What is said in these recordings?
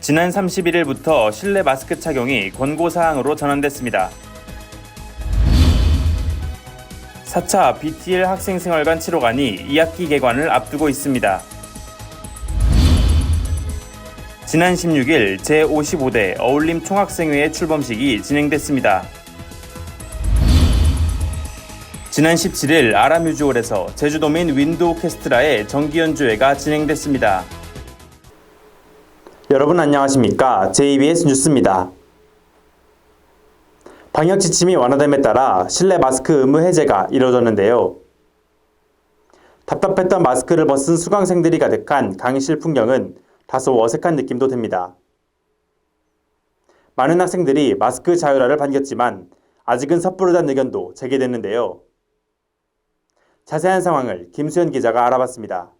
지난 31일부터 실내 마스크 착용이 권고사항으로 전환됐습니다. 4차 BTL 학생생활관 7호관이 2학기 개관을 앞두고 있습니다. 지난 16일 제55대 어울림 총학생회의 출범식이 진행됐습니다. 지난 17일 아라뮤지홀에서 제주도민 윈드 오케스트라의 정기연주회가 진행됐습니다. 여러분 안녕하십니까? JBS 뉴스입니다. 방역 지침이 완화됨에 따라 실내 마스크 의무 해제가 이뤄졌는데요. 답답했던 마스크를 벗은 수강생들이 가득한 강의실 풍경은 다소 어색한 느낌도 듭니다. 많은 학생들이 마스크 자율화를 반겼지만 아직은 섣부르다는 의견도 제기됐는데요. 자세한 상황을 김수현 기자가 알아봤습니다.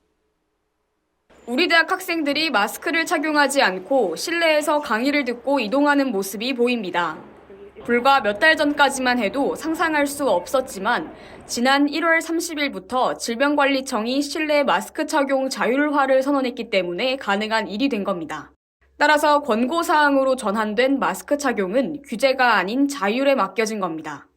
우리 대학 학생들이 마스크를 착용하지 않고 실내에서 강의를 듣고 이동하는 모습이 보입니다. 불과 몇 달 전까지만 해도 상상할 수 없었지만 지난 1월 30일부터 질병관리청이 실내 마스크 착용 자율화를 선언했기 때문에 가능한 일이 된 겁니다. 따라서 권고사항으로 전환된 마스크 착용은 규제가 아닌 자율에 맡겨진 겁니다.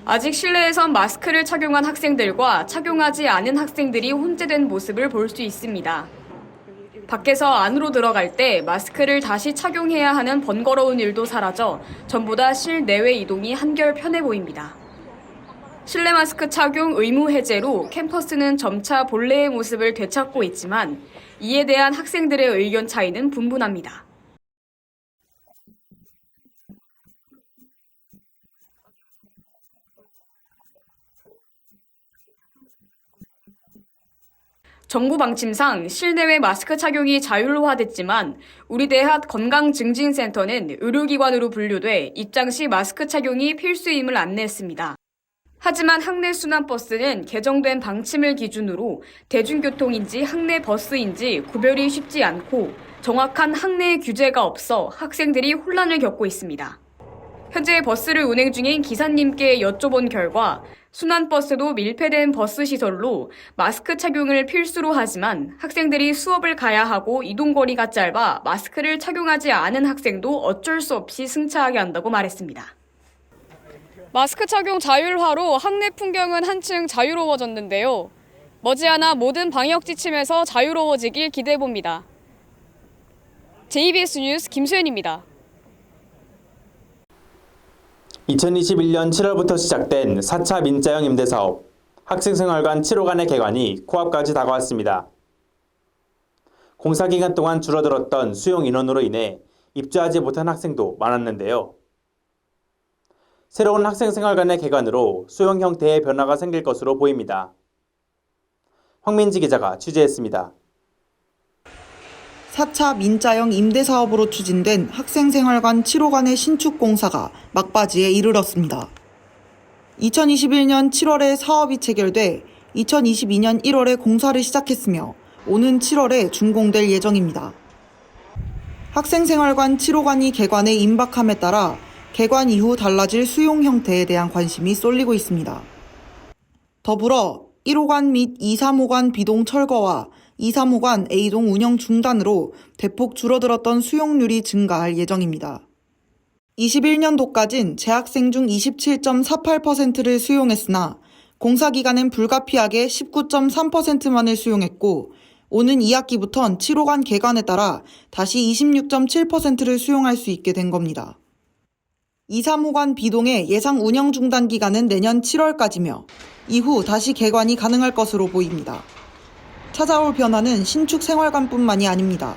아직 실내에선 마스크를 착용한 학생들과 착용하지 않은 학생들이 혼재된 모습을 볼 수 있습니다. 밖에서 안으로 들어갈 때 마스크를 다시 착용해야 하는 번거로운 일도 사라져 전부 다 실내외 이동이 한결 편해 보입니다. 실내 마스크 착용 의무 해제로 캠퍼스는 점차 본래의 모습을 되찾고 있지만 이에 대한 학생들의 의견 차이는 분분합니다. 정부 방침상 실내외 마스크 착용이 자율화됐지만 우리 대학 건강증진센터는 의료기관으로 분류돼 입장 시 마스크 착용이 필수임을 안내했습니다. 하지만 학내 순환버스는 개정된 방침을 기준으로 대중교통인지 학내 버스인지 구별이 쉽지 않고 정확한 학내 규제가 없어 학생들이 혼란을 겪고 있습니다. 현재 버스를 운행 중인 기사님께 여쭤본 결과 순환버스도 밀폐된 버스 시설로 마스크 착용을 필수로 하지만 학생들이 수업을 가야 하고 이동거리가 짧아 마스크를 착용하지 않은 학생도 어쩔 수 없이 승차하게 한다고 말했습니다. 마스크 착용 자율화로 학내 풍경은 한층 자유로워졌는데요. 머지않아 모든 방역 지침에서 자유로워지길 기대해봅니다. JBS 뉴스 김수현입니다. 2021년 7월부터 시작된 4차 민자형 임대사업 학생생활관 7호관의 개관이 코앞까지 다가왔습니다. 공사기간 동안 줄어들었던 수용 인원으로 인해 입주하지 못한 학생도 많았는데요. 새로운 학생생활관의 개관으로 수용 형태의 변화가 생길 것으로 보입니다. 황민지 기자가 취재했습니다. 4차 민자형 임대사업으로 추진된 학생생활관 7호관의 신축 공사가 막바지에 이르렀습니다. 2021년 7월에 사업이 체결돼 2022년 1월에 공사를 시작했으며 오는 7월에 준공될 예정입니다. 학생생활관 7호관이 개관에 임박함에 따라 개관 이후 달라질 수용 형태에 대한 관심이 쏠리고 있습니다. 더불어 1호관 및 2, 3호관 B동 철거와 2, 3호관 A동 운영 중단으로 대폭 줄어들었던 수용률이 증가할 예정입니다. 21년도까진 재학생 중 27.48%를 수용했으나 공사 기간엔 불가피하게 19.3%만을 수용했고 오는 2학기부턴 7호관 개관에 따라 다시 26.7%를 수용할 수 있게 된 겁니다. 2, 3호관 B동의 예상 운영 중단 기간은 내년 7월까지며 이후 다시 개관이 가능할 것으로 보입니다. 찾아올 변화는 신축 생활관뿐만이 아닙니다.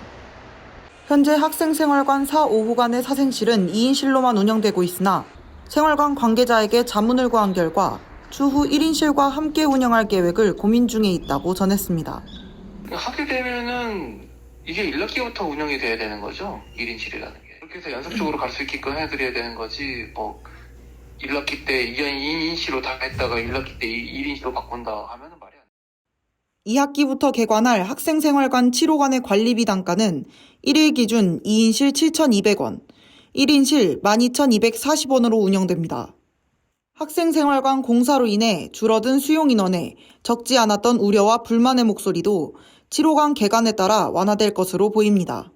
현재 학생생활관 4, 5호관의 사생실은 2인실로만 운영되고 있으나 생활관 관계자에게 자문을 구한 결과 추후 1인실과 함께 운영할 계획을 고민 중에 있다고 전했습니다. 하게 되면은 이게 1학기부터 운영이 돼야 되는 거죠. 1인실이라는 게. 그렇게 해서 연속적으로 갈 수 있게끔 해드려야 되는 거지 1학기 때 2인실로 다 했다가 1학기 때 1인실로 바꾼다 하면은 말이 안 돼. 2학기부터 개관할 학생생활관 7호관의 관리비 단가는 1일 기준 2인실 7,200원, 1인실 12,240원으로 운영됩니다. 학생생활관 공사로 인해 줄어든 수용 인원에 적지 않았던 우려와 불만의 목소리도 7호관 개관에 따라 완화될 것으로 보입니다.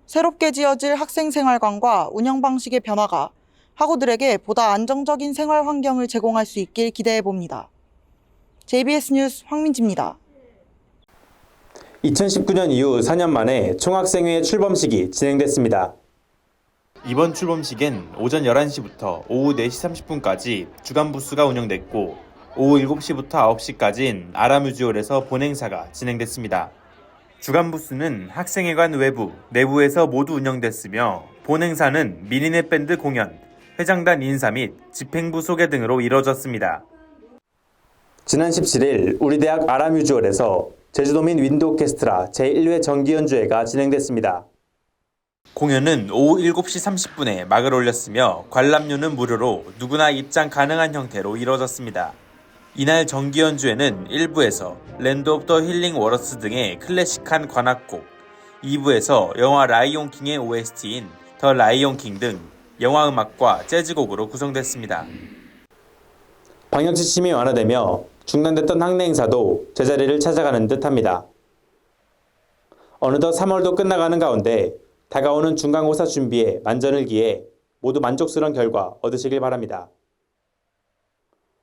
새롭게 지어질 학생생활관과 운영 방식의 변화가 학우들에게 보다 안정적인 생활 환경을 제공할 수 있길 기대해 봅니다. JBS 뉴스 황민지입니다. 2019년 이후 4년 만에 총학생회 출범식이 진행됐습니다. 이번 출범식엔 오전 11시부터 오후 4시 30분까지 주간 부스가 운영됐고 오후 7시부터 9시까지인 아라뮤지홀에서 본행사가 진행됐습니다. 주간 부스는 학생회관 외부, 내부에서 모두 운영됐으며 본행사는 미니넷 밴드 공연, 회장단 인사 및 집행부 소개 등으로 이뤄졌습니다. 지난 17일 우리 대학 아라뮤지홀에서 제주도민 윈드 오케스트라 제1회 정기연주회가 진행됐습니다. 공연은 오후 7시 30분에 막을 올렸으며 관람료는 무료로 누구나 입장 가능한 형태로 이뤄졌습니다. 이날 정기연주회는 1부에서 랜드 오브 더 힐링 워러스 등의 클래식한 관악곡, 2부에서 영화 라이온 킹의 OST인 더 라이온 킹 등 영화 음악과 재즈곡으로 구성됐습니다. 방역 지침이 완화되며 중단됐던 학내 행사도 제자리를 찾아가는 듯합니다. 어느덧 3월도 끝나가는 가운데 다가오는 중간고사 준비에 만전을 기해 모두 만족스러운 결과 얻으시길 바랍니다.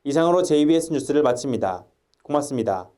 이상으로 JBS 뉴스를 마칩니다. 고맙습니다.